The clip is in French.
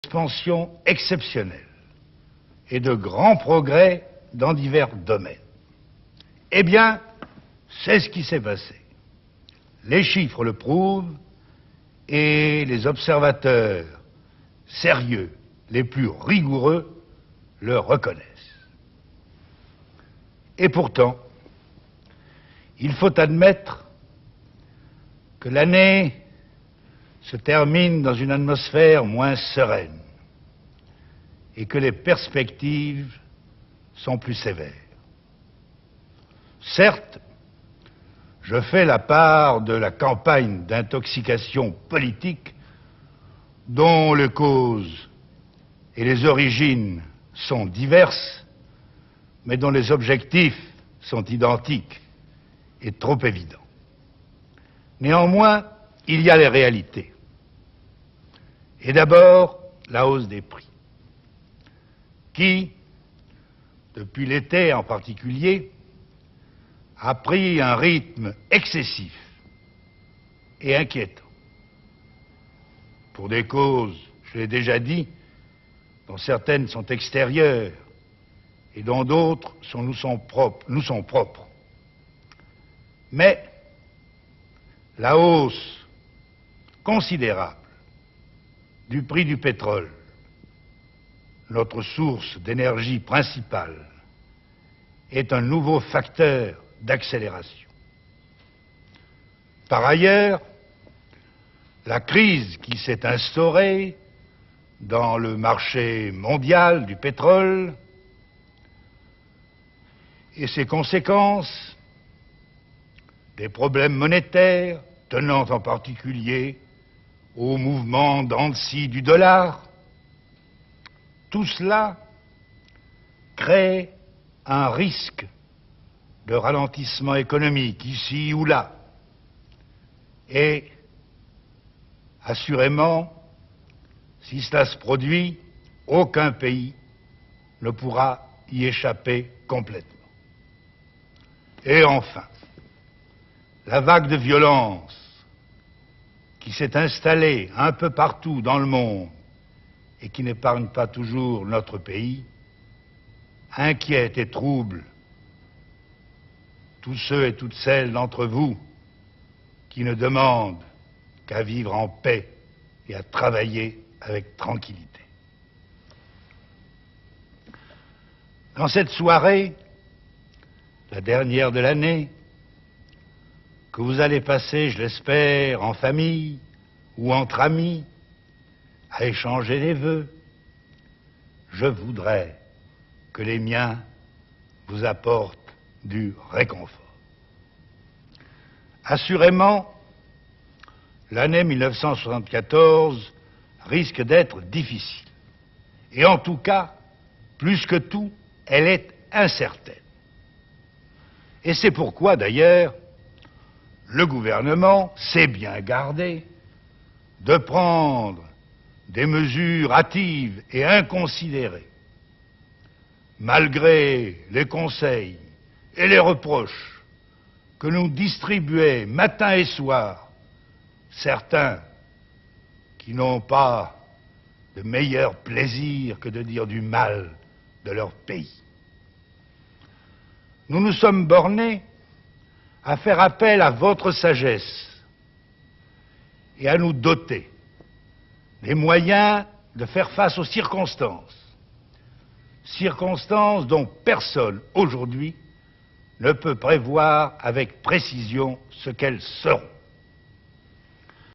expansion exceptionnelle et de grands progrès dans divers domaines. Eh bien, c'est ce qui s'est passé. Les chiffres le prouvent et les observateurs sérieux, les plus rigoureux, le reconnaissent. Et pourtant, il faut admettre que l'année se termine dans une atmosphère moins sereine et que les perspectives sont plus sévères. Certes, je fais la part de la campagne d'intoxication politique dont les causes et les origines sont diverses, mais dont les objectifs sont identiques et trop évidents. Néanmoins, il y a les réalités. Et d'abord, la hausse des prix, qui, depuis l'été en particulier, a pris un rythme excessif et inquiétant. Pour des causes, je l'ai déjà dit, dont certaines sont extérieures et dont d'autres nous sont propres. Mais la hausse considérable du prix du pétrole, notre source d'énergie principale, est un nouveau facteur d'accélération. Par ailleurs, la crise qui s'est instaurée dans le marché mondial du pétrole et ses conséquences, des problèmes monétaires tenant en particulier au mouvement d'en dessous du dollar, tout cela crée un risque de ralentissement économique ici ou là. Et assurément, si cela se produit, aucun pays ne pourra y échapper complètement. Et enfin, la vague de violence qui s'est installée un peu partout dans le monde et qui n'épargne pas toujours notre pays, inquiète et trouble tous ceux et toutes celles d'entre vous qui ne demandent qu'à vivre en paix et à travailler avec tranquillité. Dans cette soirée, la dernière de l'année, que vous allez passer, je l'espère, en famille ou entre amis, à échanger les vœux, je voudrais que les miens vous apportent du réconfort. Assurément, l'année 1974 risque d'être difficile. Et en tout cas, plus que tout, elle est incertaine. Et c'est pourquoi, d'ailleurs, le gouvernement s'est bien gardé de prendre des mesures hâtives et inconsidérées, malgré les conseils et les reproches que nous distribuaient matin et soir certains qui n'ont pas de meilleur plaisir que de dire du mal de leur pays. Nous nous sommes bornés à faire appel à votre sagesse et à nous doter des moyens de faire face aux circonstances dont personne aujourd'hui ne peut prévoir avec précision ce qu'elles seront.